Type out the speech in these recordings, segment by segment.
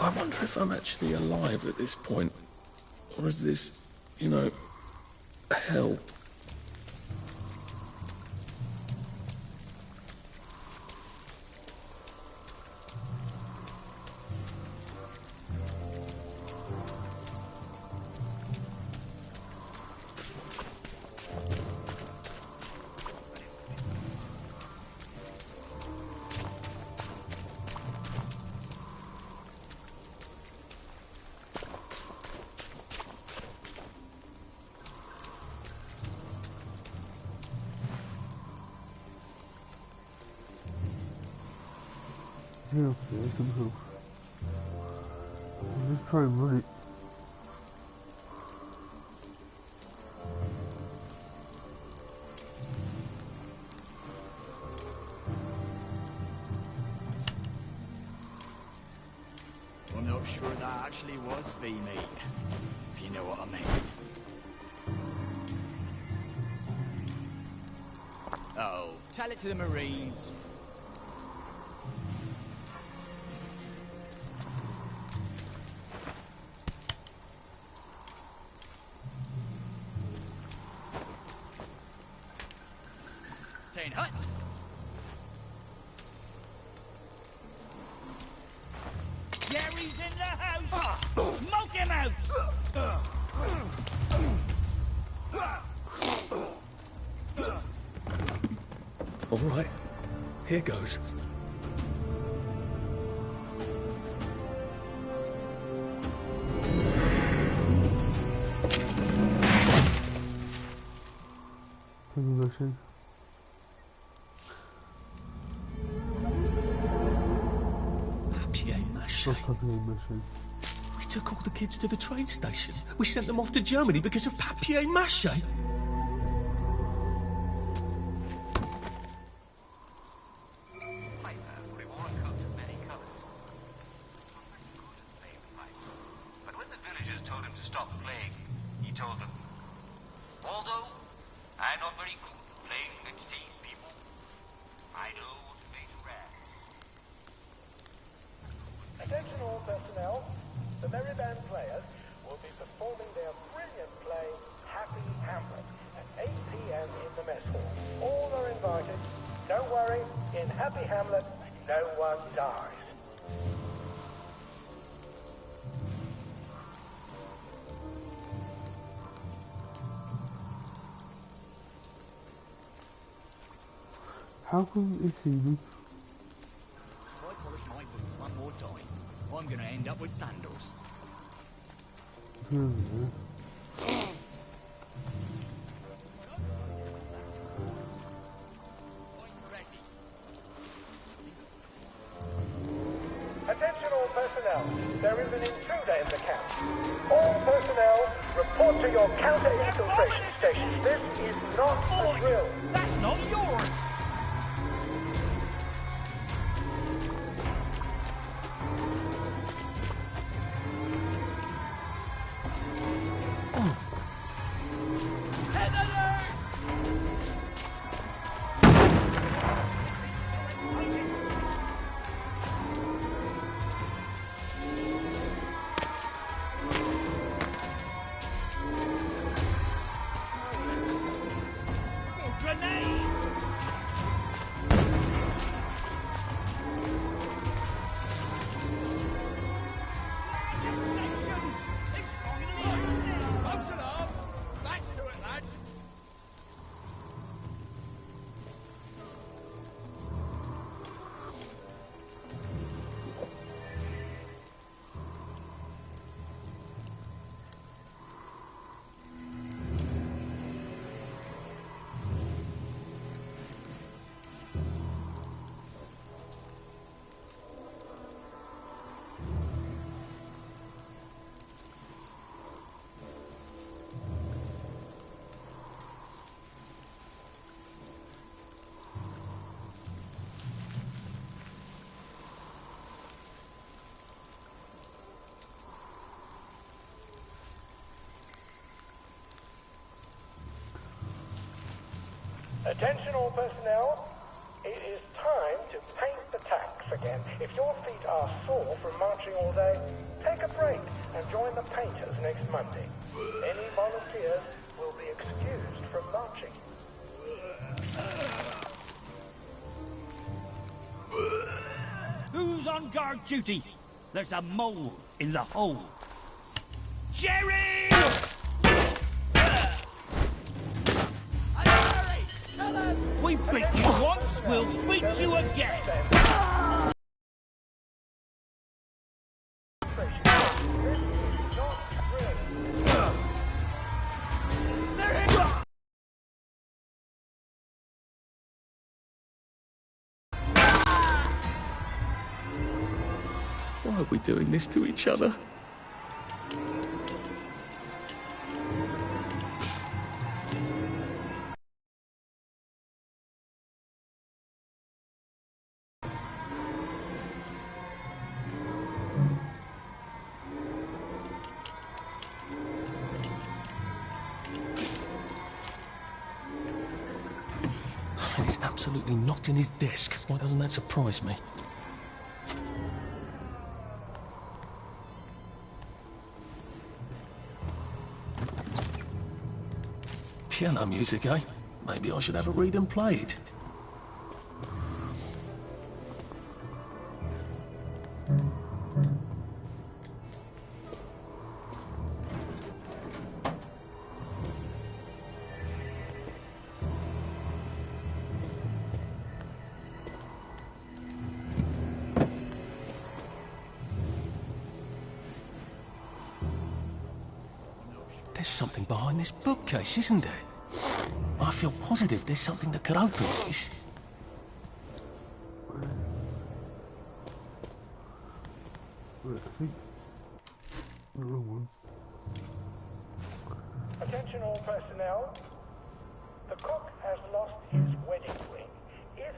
I wonder if I'm actually alive at this point. Or is this, you know, hell? Yeah, okay, somehow. I'll just try and run it. I'm not sure that actually was V-meat, if you know what I mean. Oh, tell it to the Marines. Saying hut. Jerry's in the house! Smoke him out! All right, here goes. Machine. Papier-mâché. Papier-mâché. We took all the kids to the train station. We sent them off to Germany because of papier-mâché. Attention all personnel, the Merry Band players will be performing their brilliant play, Happy Hamlet, at 8 p.m. in the mess hall. All are invited. Don't worry, in Happy Hamlet, no one dies. How come it's easy? If I polish my boots one more time, I'm gonna end up with sandals. Attention all personnel, there is an intruder in the camp. All personnel, report to your counter-infiltration stations. This is not a drill. That's not yours! Attention all personnel, it is time to paint the tanks again. If your feet are sore from marching all day, take a break and join the painters next Monday. Any volunteers will be excused from marching. Who's on guard duty? There's a mole in the hole. Jerry! We beat you once, we'll beat you again. Why are we doing this to each other? He's absolutely not in his desk. Why doesn't that surprise me? Piano music, eh? Maybe I should have a read and play it. There's something behind this bookcase, isn't there? I feel positive there's something that could open this. Wait, I think... the wrong one. Attention all personnel. The cook has lost his wedding ring. If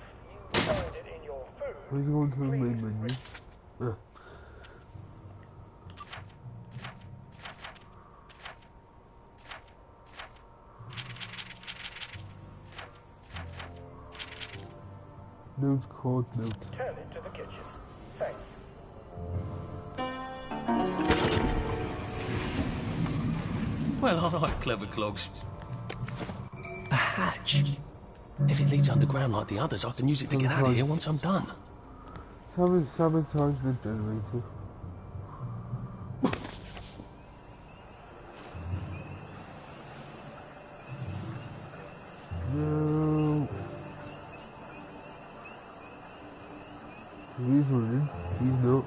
you find it in your food, Where's he going to the main please menu? Ah. Note code note. return it to the kitchen. Thanks. Well, all right, clever clogs. A hatch. If it leads underground like the others, I can use it to get out of here once I'm done. Sabotage the generator. No. He's running. He's not.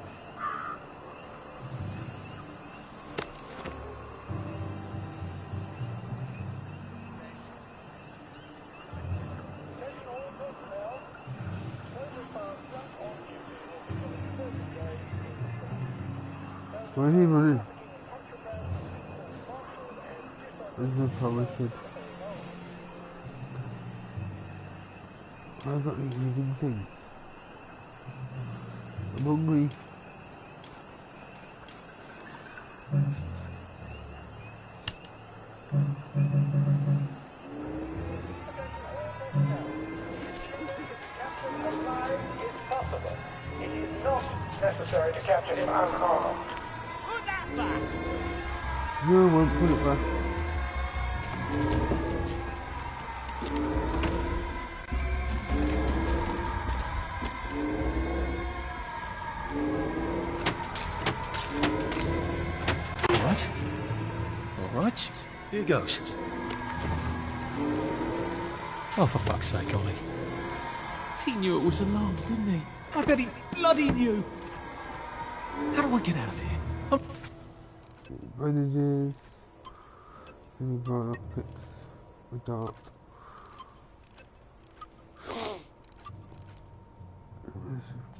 Why is he running? This is a power ship. I've got these eating things. I'm hungry. Possible. It is not necessary to capture him unharmed. Put that back! No, I won't put it back. All right, here goes. Oh, for fuck's sake, Ollie. He knew it was alarmed, didn't he? I bet he bloody knew. How do I get out of here? Bandages. Then we brought up picks. A dart.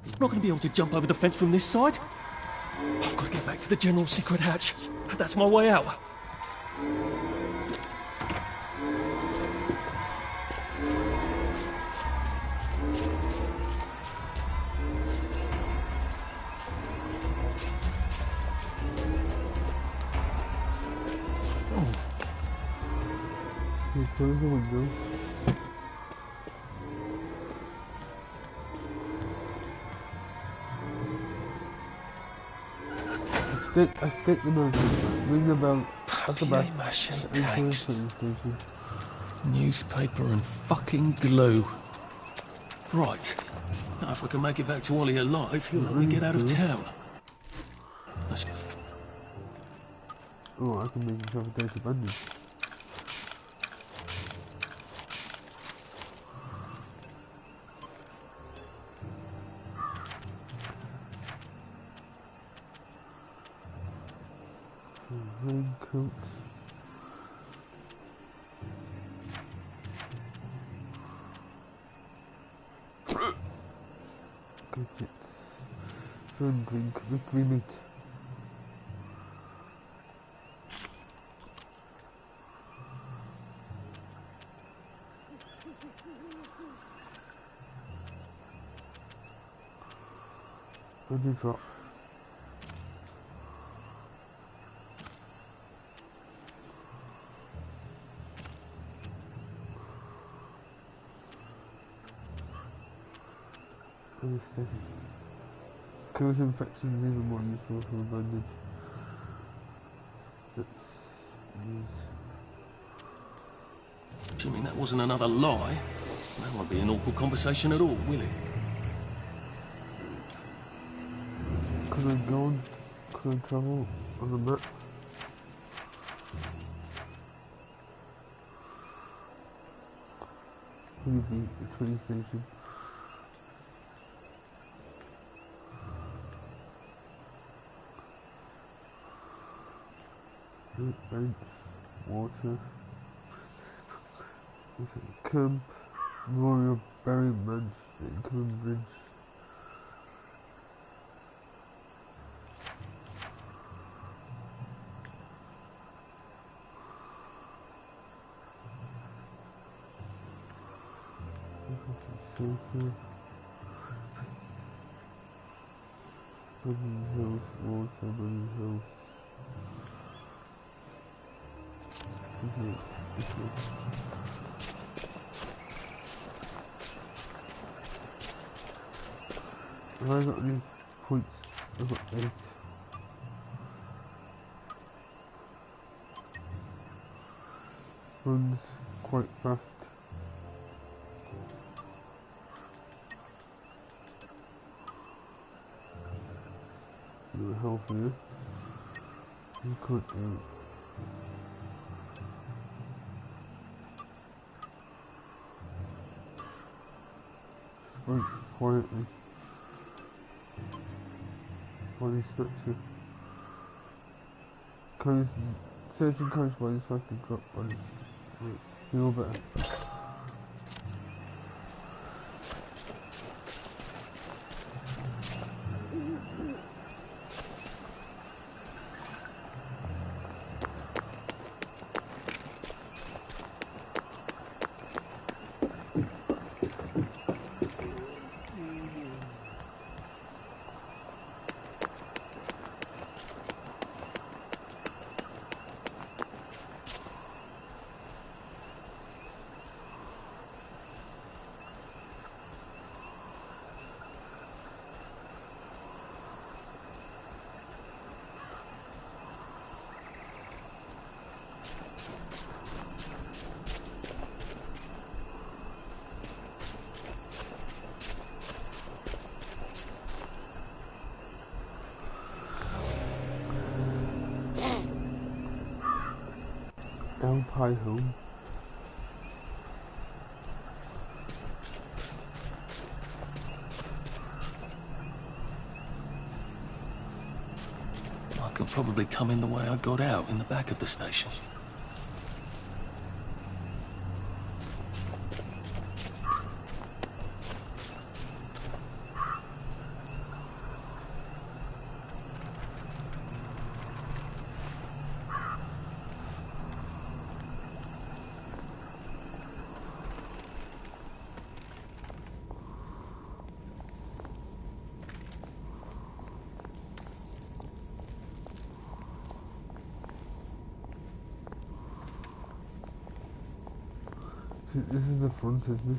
I'm not going to be able to jump over the fence from this side. I've got to get back to the general secret hatch. That's my way out. You close the window. Escape the mountain. Ring the bell at the back. Papier mâché To enter the tags, train station. newspaper and fucking glue. Right. Now if we can make it back to Ollie alive, he'll let me get out of town. Let's... Oh, I can make myself a data bandage. Raincoat. Gadgets. Food drink. Victory meat. Budget drop. Anesthetic. Cures infections even more useful for a bandage. Let's use. Assuming that wasn't another lie, that won't be an awkward conversation at all, will it? Could I go on? Could I travel on the map? Maybe the train station. Bench, water. Camp, Memorial Berry Mansion, Incoming Bridge. Shelter. Bunny Hills, water, Bunny Hills. Have I got any points? I've got 8. Runs quite fast. No health here. You can't do. Sprint quietly. Body structure. Certain coast bodies like to drop bodies. Feel better. Alpine home. I could probably come in the way I got out, in the back of the station. This is the front, isn't it?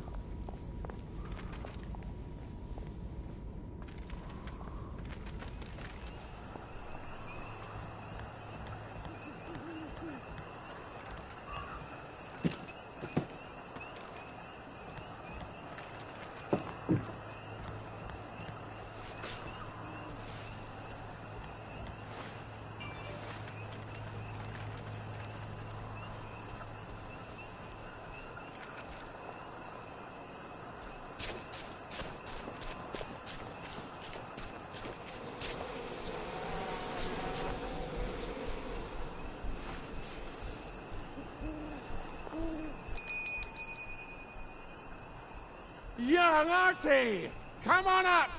young Artie! Come on up!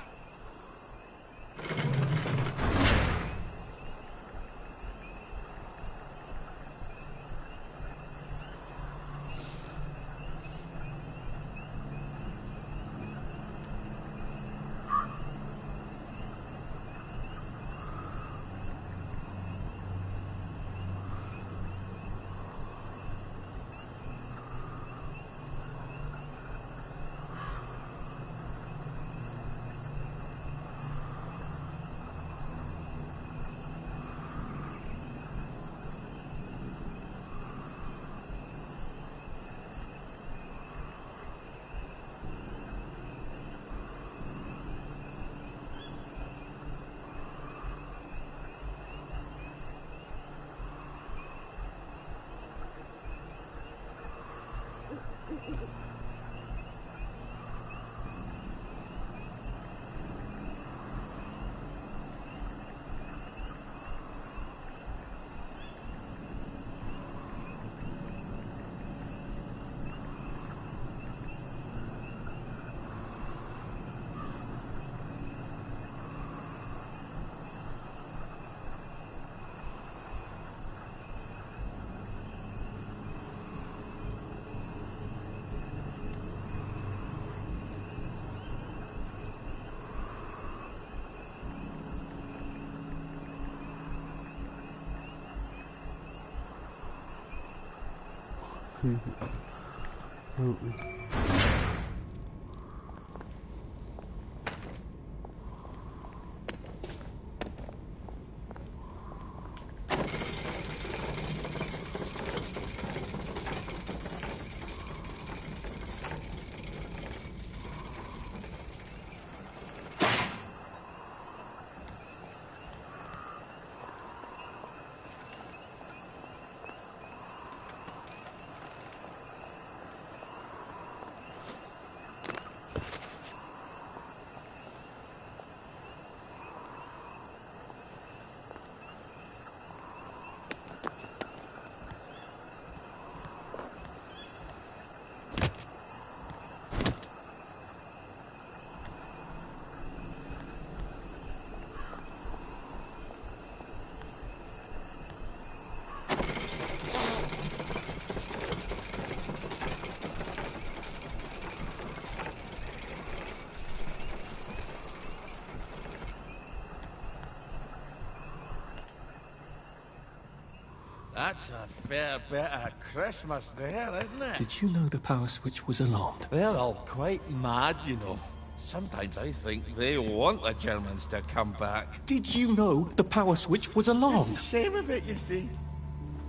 That's a fair bit of Christmas there, isn't it? Did you know the power switch was alarmed? They're all quite mad, you know. Sometimes I think they want the Germans to come back. Did you know the power switch was It's alarmed? the shame of it, you see.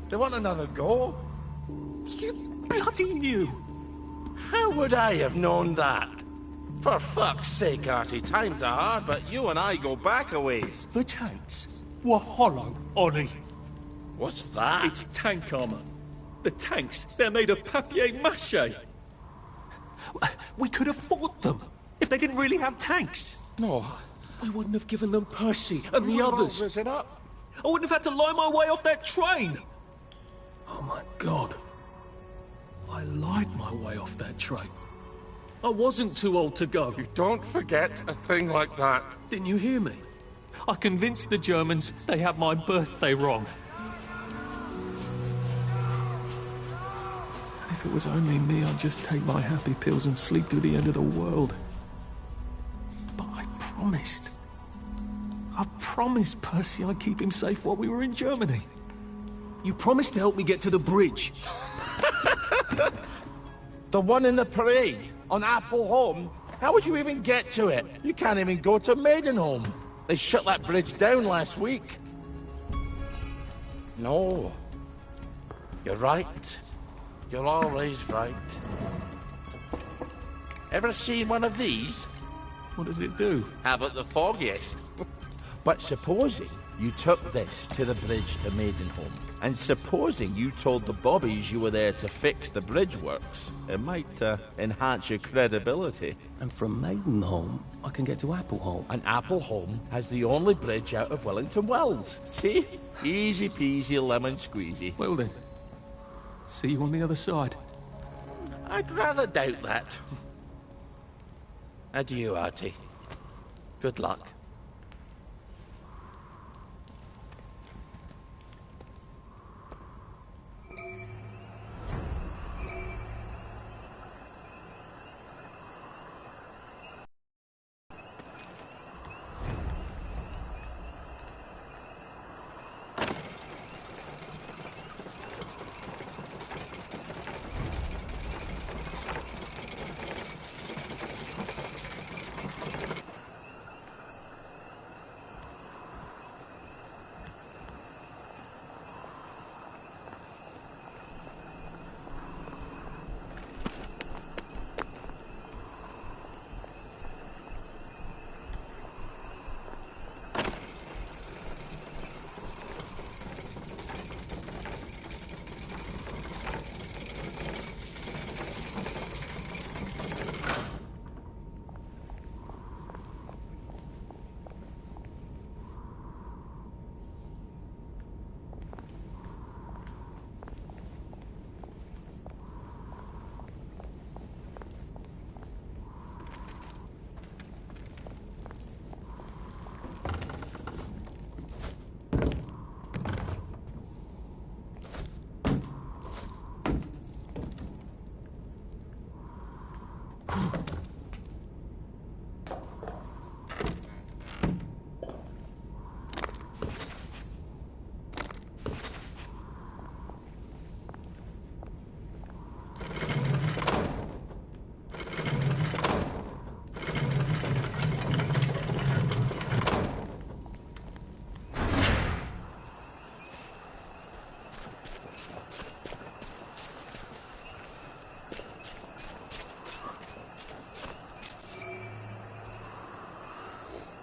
They want another go. You bloody knew! How would I have known that? For fuck's sake, Artie, times are hard, but you and I go back a ways. The tanks were hollow, Ollie. What's that? It's tank armor. The tanks, they're made of papier-mâché. We could have fought them if they didn't really have tanks. No. We wouldn't have given them Percy and the others. Listen up. I wouldn't have had to lie my way off that train. Oh my God. I lied my way off that train. I wasn't too old to go. You don't forget a thing like that. Didn't you hear me? I convinced the Germans they had my birthday wrong. If it was only me, I'd just take my happy pills and sleep through the end of the world. But I promised. I promised Percy I'd keep him safe while we were in Germany. You promised to help me get to the bridge. The one in the parade on Appleholme? How would you even get to it? You can't even go to Maidenholm. They shut that bridge down last week. No. You're right. You're always right. Ever seen one of these? What does it do? Haven't the foggiest. But supposing you took this to the bridge to Maidenholm, and supposing you told the bobbies you were there to fix the bridge works, it might enhance your credibility. And from Maidenholm, I can get to Appleholme. And Appleholme has the only bridge out of Wellington Wells. See? Easy peasy lemon squeezy. Well then, see you on the other side. I'd rather doubt that. Adieu, Artie. Good luck.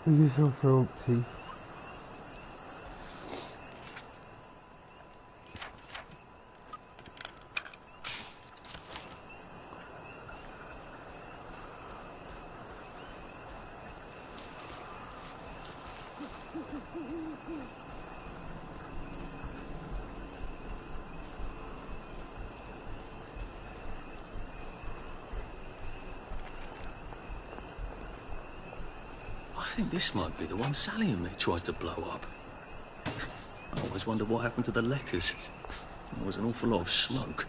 Make yourself feel empty. I think this might be the one Sally and me tried to blow up. I always wondered what happened to the letters. There was an awful lot of smoke.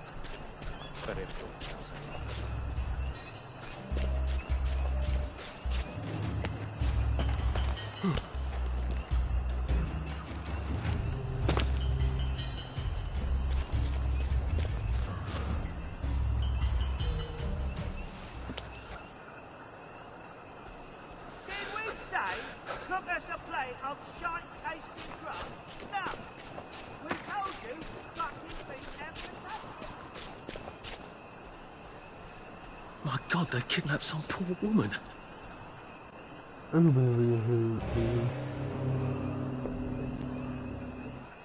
My God, they've kidnapped some poor woman.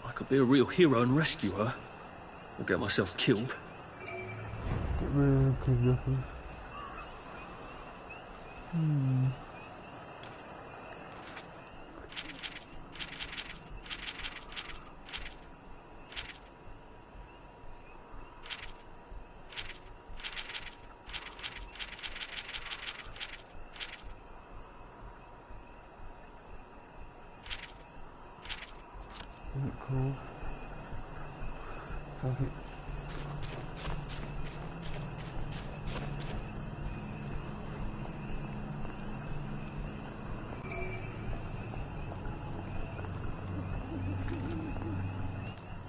I could be a real hero and rescue her, or get myself killed. Get rid of kidnapping. Cool. Something.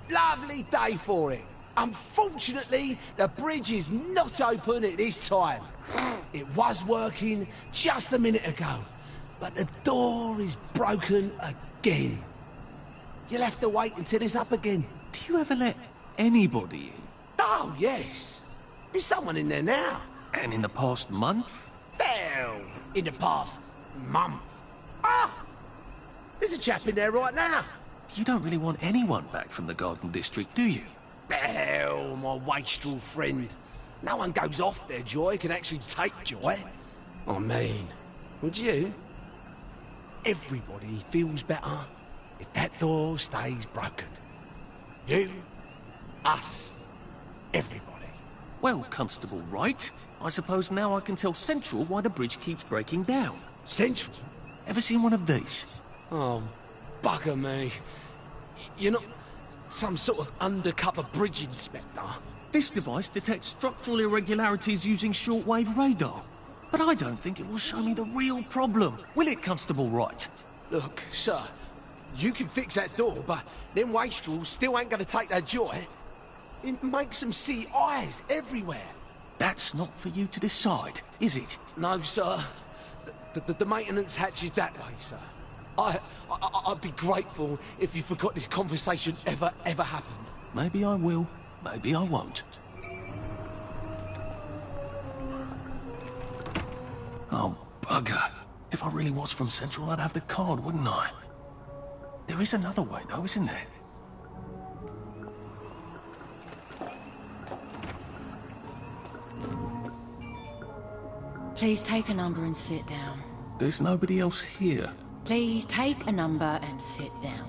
Lovely day for it. Unfortunately, the bridge is not open at this time. It was working just a minute ago, but the door is broken again. You'll have to wait until it's up again. Do you ever let anybody in? Oh, yes. There's someone in there now. And in the past month? Well, in the past month. Ah! There's a chap in there right now. You don't really want anyone back from the Garden District, do you? Well, my wastrel friend. No one goes off their joy can actually take joy. I mean, would you? Everybody feels better if that door stays broken. You, us, everybody. Well, Constable Wright, I suppose now I can tell Central why the bridge keeps breaking down. Central? Ever seen one of these? Oh, bugger me. You're not some sort of undercover bridge inspector? This device detects structural irregularities using shortwave radar. But I don't think it will show me the real problem. Will it, Constable Wright? Look, sir, you can fix that door, but them wastrels still ain't gonna take their joy. It makes them see eyes everywhere. That's not for you to decide, is it? No, sir. The maintenance hatch is that way, sir. I'd be grateful if you forgot this conversation ever happened. Maybe I will, maybe I won't. Oh, bugger. If I really was from Central, I'd have the card, wouldn't I? There is another way, though, isn't there? Please take a number and sit down. There's nobody else here. Please take a number and sit down.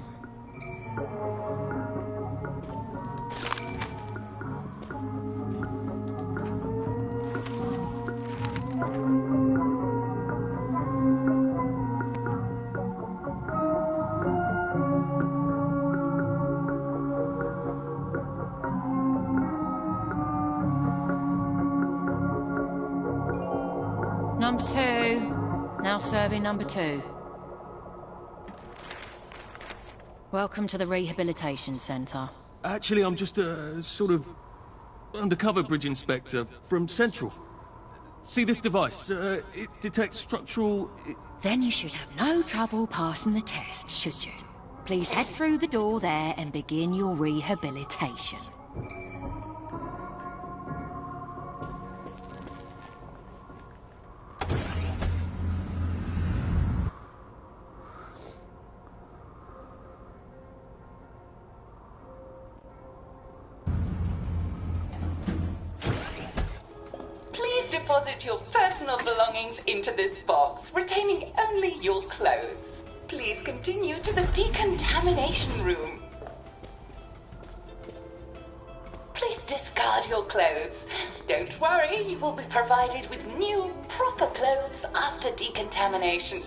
Number 2. Now serving number 2. Welcome to the Rehabilitation Centre. Actually, I'm just a sort of undercover bridge inspector from Central. See this device? It detects structural... Then you should have no trouble passing the test, should you? Please head through the door there and begin your rehabilitation. Deposit your personal belongings into this box, retaining only your clothes. Please continue to the decontamination room. Please discard your clothes. Don't worry, you will be provided with new, proper clothes after decontamination.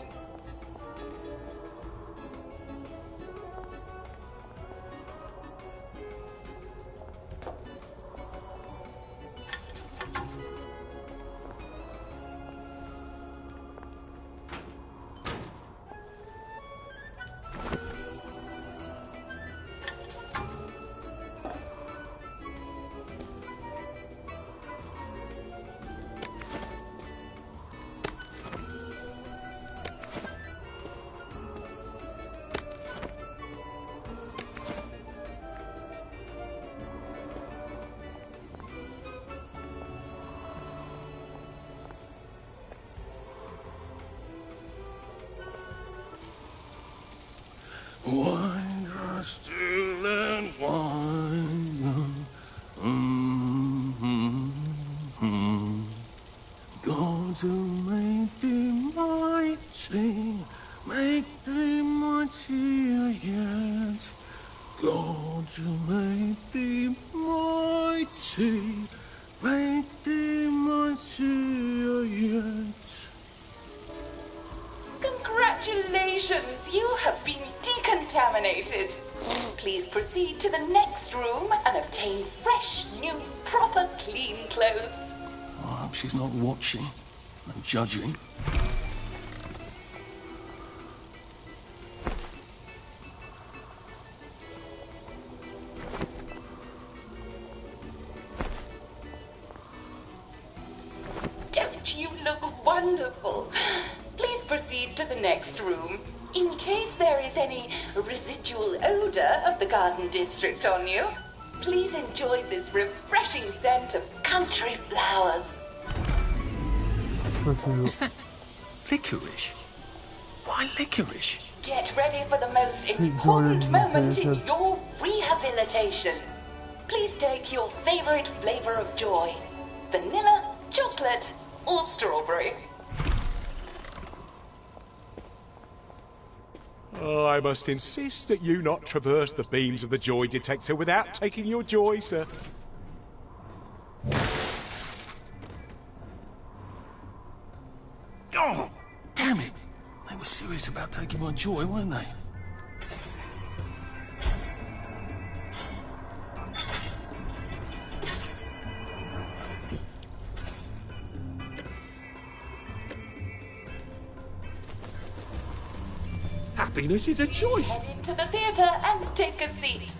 Wine glass still and wine. God to make thee mighty, make thee mightier yet. God to make thee mighty, make thee mightier yet. Congratulations, you have been decontaminated. Please proceed to the next room and obtain fresh, new, proper, clean clothes. I hope she's not watching and judging. Don't you look wonderful? Please proceed to the next room. In case there is any residual odor of the Garden District on you, please enjoy this refreshing scent of country flowers. Is that licorice? Why licorice? Get ready for the most important moment in your rehabilitation. Please take your favorite flavor of joy. Vanilla, chocolate, or strawberry. I must insist that you not traverse the beams of the joy detector without taking your joy, sir. serious about taking my joy, weren't they? Happiness is a choice. Head into the theatre and take a seat.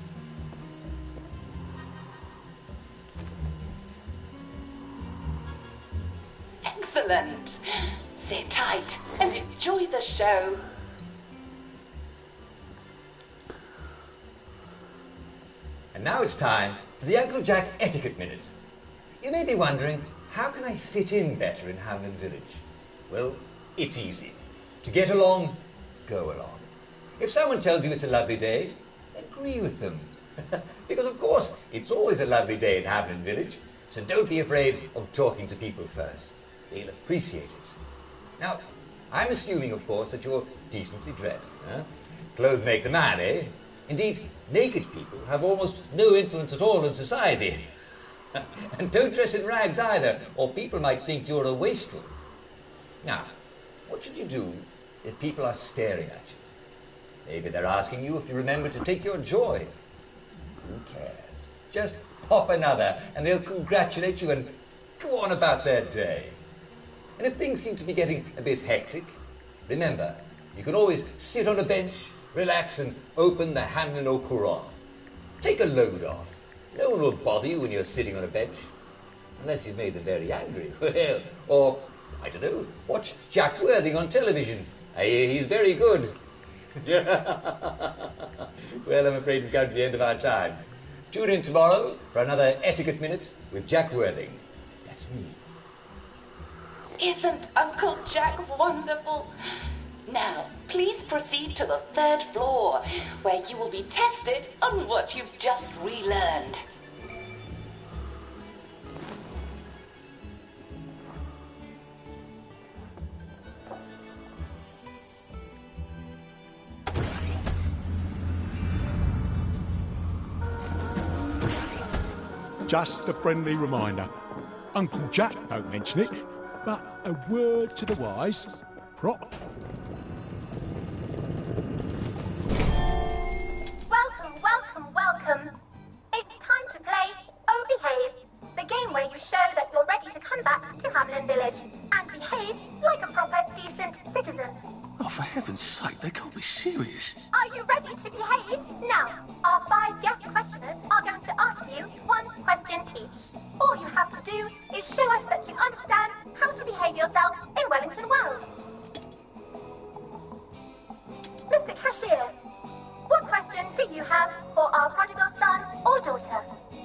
Excellent. Sit tight and enjoy the show. And now it's time for the Uncle Jack Etiquette Minute. You may be wondering, how can I fit in better in Hamlin Village? Well, it's easy. To get along, go along. If someone tells you it's a lovely day, agree with them. Because of course, it's always a lovely day in Hamlin Village, so don't be afraid of talking to people first. They'll appreciate it. Now, I'm assuming, of course, that you're decently dressed. Huh? Clothes make the man, eh? Indeed, naked people have almost no influence at all in society. And don't dress in rags either, or people might think you're a wastrel. Now, what should you do if people are staring at you? Maybe they're asking you if you remember to take your joy. Who cares? Just pop another, and they'll congratulate you and go on about their day. And if things seem to be getting a bit hectic, remember, you can always sit on a bench, relax, and open the Hamlin au Courant. Take a load off. No one will bother you when you're sitting on a bench. Unless you've made them very angry. Well, or, I don't know, watch Jack Worthing on television. I hear he's very good. Well, I'm afraid we've come to the end of our time. Tune in tomorrow for another Etiquette Minute with Jack Worthing. That's me. Isn't Uncle Jack wonderful? Now, please proceed to the 3rd floor, where you will be tested on what you've just relearned. Just a friendly reminder. Uncle Jack don't mention it, but a word to the wise. Prop. Welcome, welcome, welcome. It's time to play Oh Behave, the game where you show that you're ready to come back to Hamlin Village and behave like a proper, decent citizen. Oh, for heaven's sake, they can't be serious. Are you ready to behave? Now, our 5 guest questioners are going to ask you 1 question each. All you have to do is show us that you understand how to behave yourself in Wellington Wells. Mr. Cashier, what question do you have for our prodigal son or daughter?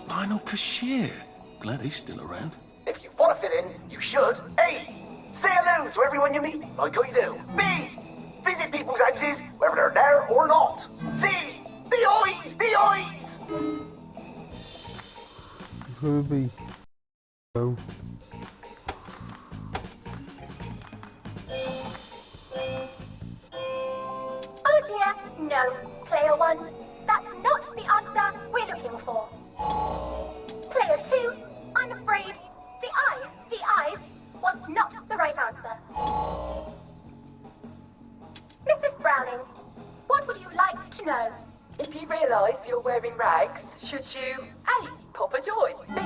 Lionel Cashier. Glad he's still around. If you want to fit in, you should. A. Say hello to everyone you meet, like how you do. B. Visit people's houses, whether they're there or not. C. The eyes! The eyes! It's gonna be... Oh. Oh dear, no. Player 1, that's not the answer we're looking for. Player 2, I'm afraid the eyes was not the right answer. Mrs. Browning, what would you like to know? If you realise you're wearing rags, should you A. Pop a joy, B.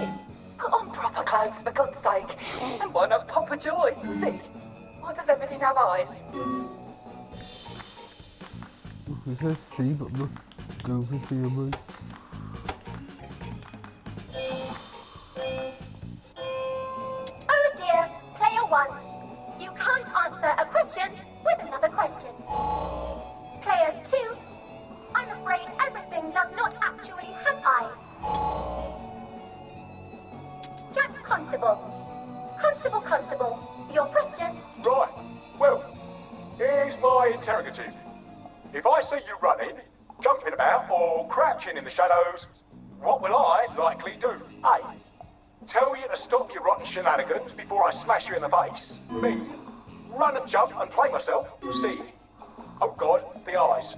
Put on proper clothes for God's sake, and why not pop a joy, C. Why does everything have eyes? It says C, but I'm not going for C, am I? Oh dear, player 1, you can't answer a question with another question. Player 2, I'm afraid everything does not actually have eyes. Jack Constable. Constable, your question? Right. Well, here's my interrogative. If I see you running, jumping about, or crouching in the shadows, what will I likely do? A. Tell you to stop your rotten shenanigans before I smash you in the face. B. Run and jump and play myself. C. Oh God, the eyes.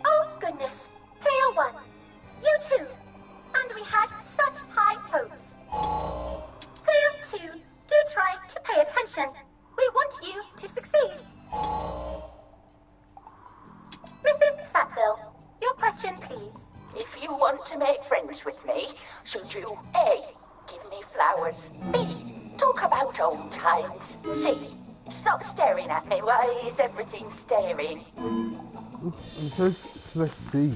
Oh goodness, player 1, you mission. We want you to succeed. Mrs. Sackville, your question, please. If you want to make friends with me, should you A. give me flowers, B. talk about old times, C. stop staring at me, why is everything staring? It says select C.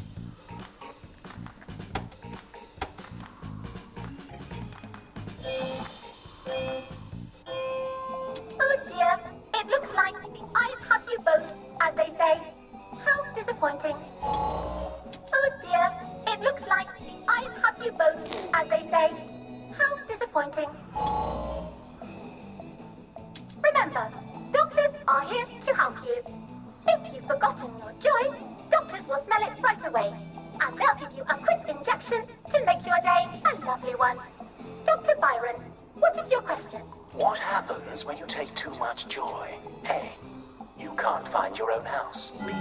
Oh dear, it looks like the eyes have you both, as they say. How disappointing. Oh dear, it looks like the eyes have you both, as they say. How disappointing. Remember, doctors are here to help you. If you've forgotten your joy, doctors will smell it right away, and they'll give you a quick injection to make your day a lovely one. Dr. Byron, what is your question? What happens when you take too much joy? A. You can't find your own house. B.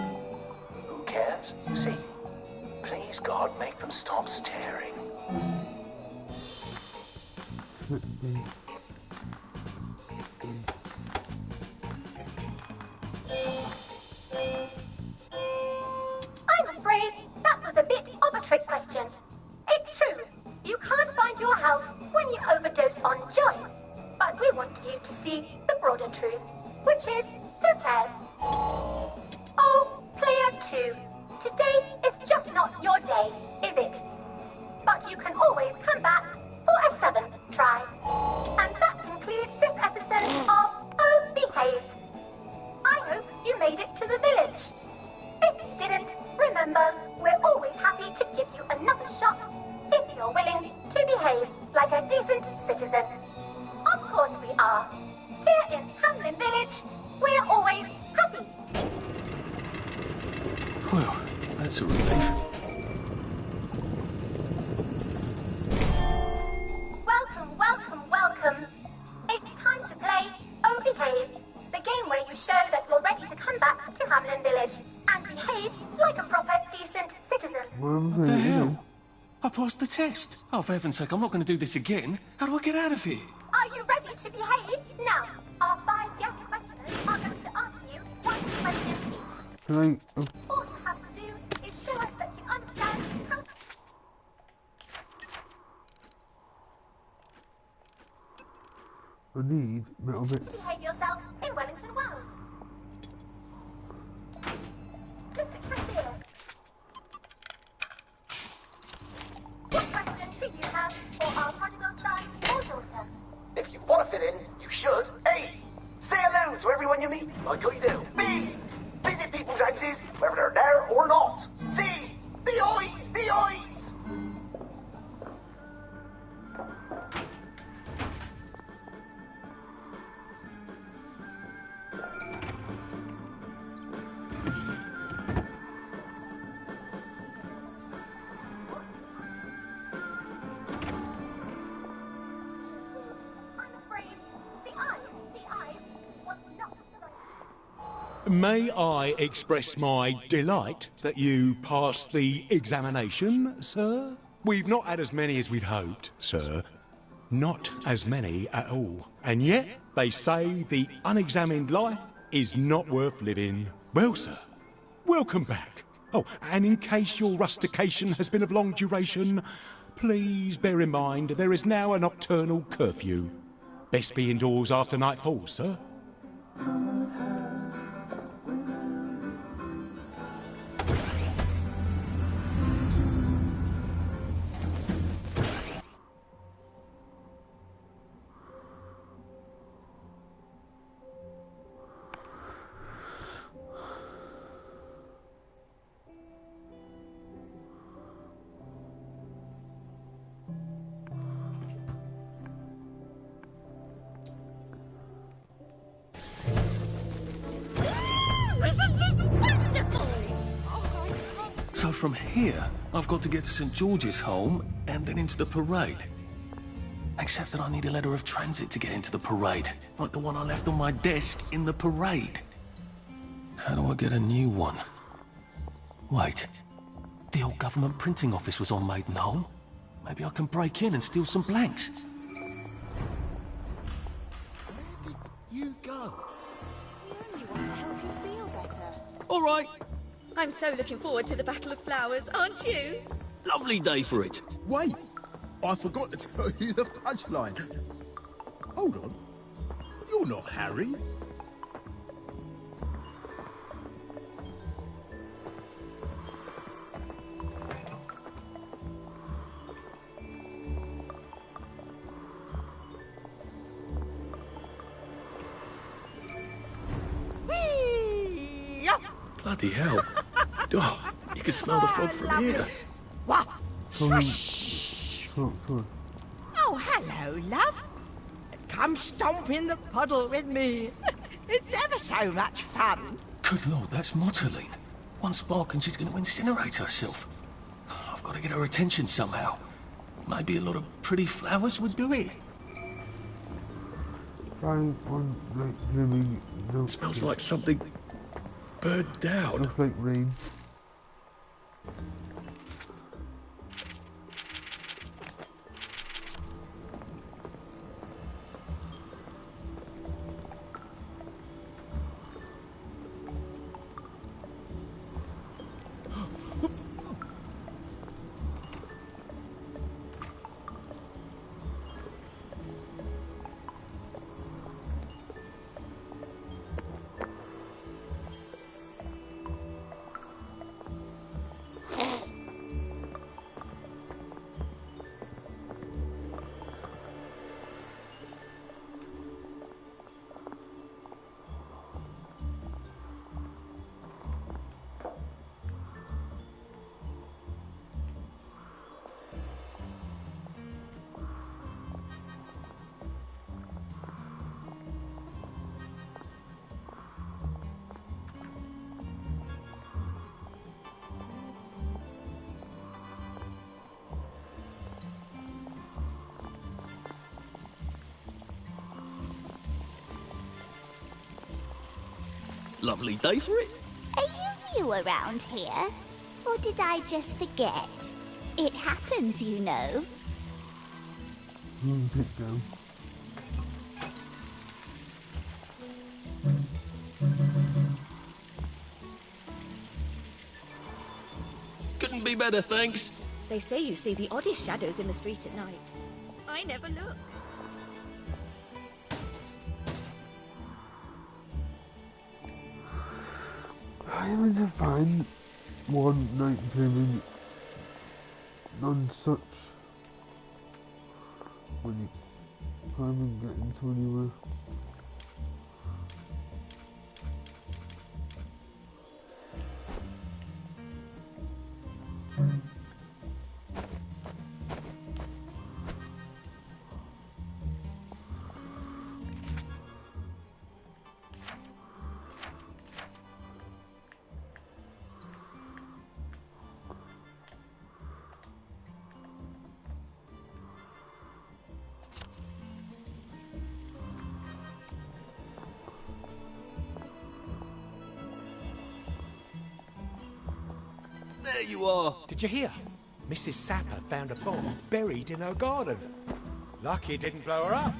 Who cares? C. Please, God, make them stop staring. I'm afraid that was a bit of a trick question. It's true, you can't find your house when you overdose on joy. But we want you to see the broader truth, which is, who cares? Oh, player 2, today is just not your day, is it? But you can always come back for a 7th try. And that concludes this episode of Oh Behave. I hope you made it to the village. If you didn't, remember, we're always happy to give you another shot if you're willing to behave like a decent citizen. Of course we are. Here in Hamlin Village, we're always happy. Well, that's a relief. Welcome, welcome, welcome. It's time to play Oh Behave, the game where you show that you're ready to come back to Hamlin Village and behave like a proper, decent citizen. What the hell? I passed the test. Oh, for heaven's sake, I'm not going to do this again. How do I get out of here? Are you ready to behave? Now, our 5 guest questioners are going to ask you 1 question each. Can I... All you have to do is show us that you understand how... I need metal bits. to behave yourself in Wellington, Wales. Mr. Cashier. What question do you have for our prodigal son or daughter? If you want to fit in, you should. A. Say hello to everyone you meet, like how you do. B. Visit people's houses, whether they're there or not. C. The eyes, the eyes. May I express my delight that you passed the examination, sir? We've not had as many as we'd hoped, sir. Not as many at all. And yet, they say the unexamined life is not worth living. Well, sir, welcome back. Oh, and in case your rustication has been of long duration, please bear in mind there is now a nocturnal curfew. Best be indoors after nightfall, sir. So from here, I've got to get to St. George's home and then into the parade. Except that I need a letter of transit to get into the parade, like the one I left on my desk in the parade. How do I get a new one? Wait, the old government printing office was on Maidenholm. Maybe I can break in and steal some blanks. You go. We only want to help you feel better. All right. I'm so looking forward to the Battle of Flowers, aren't you? Lovely day for it. Wait, I forgot to tell you the punchline. Hold on. You're not Harry. Bloody hell. Oh, you can smell the fog from here. What? Sorry. Oh, hello, love. Come stomp in the puddle with me. It's ever so much fun. Good Lord, that's Motterline. One spark and she's going to incinerate herself. I've got to get her attention somehow. Maybe a lot of pretty flowers would do it. Smells like something burnt down. Looks like rain. Lovely day for it. Are you new around here? Or did I just forget? It happens, you know. Pick down. Couldn't be better, thanks. They say you see the oddest shadows in the street at night. I never look. I was to find one night period none such when you can't even get into anywhere. There you are. Did you hear? Mrs. Sapper found a bomb buried in her garden. Lucky it didn't blow her up.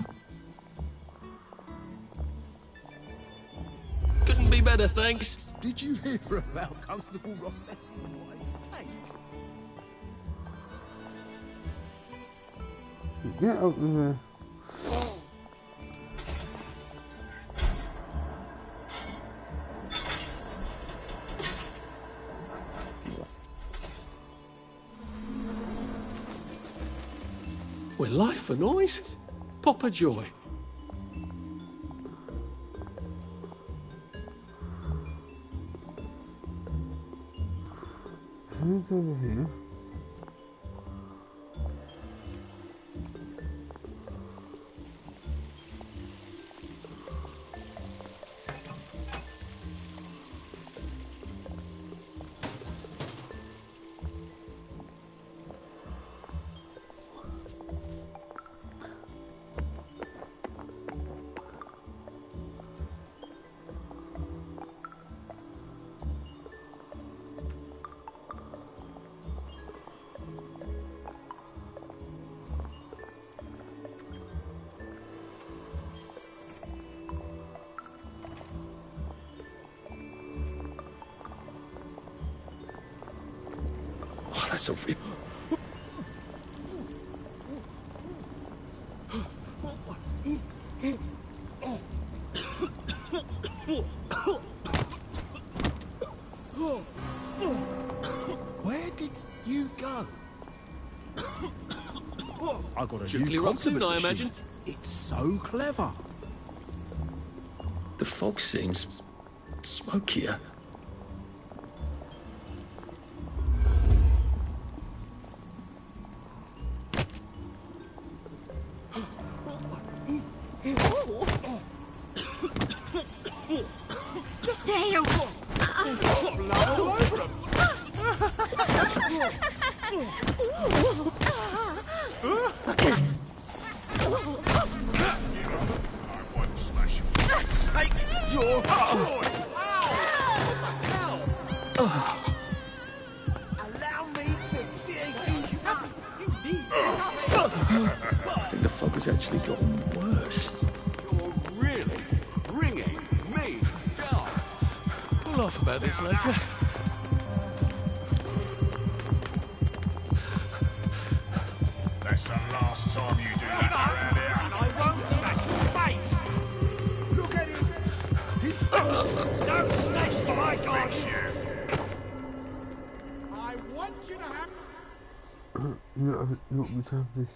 Couldn't be better, thanks. Did you hear about Constable Rossetti and what his cake? Get out of there. We're life for noise. Papa Joy. Who's over here? Sophie. Where did you go? I got a Strictly new rock compliment soon, I machine. imagine. It's so clever. The fog seems smokier. Stay away. Allow me to cheer you up. I think the fog has actually gotten worse. You're really bringing me down. We'll laugh about this later. That's the last time you do that around here. And I won't smash your face. Look at him. He's Don't snatch my god. I want you to have. You want me to have this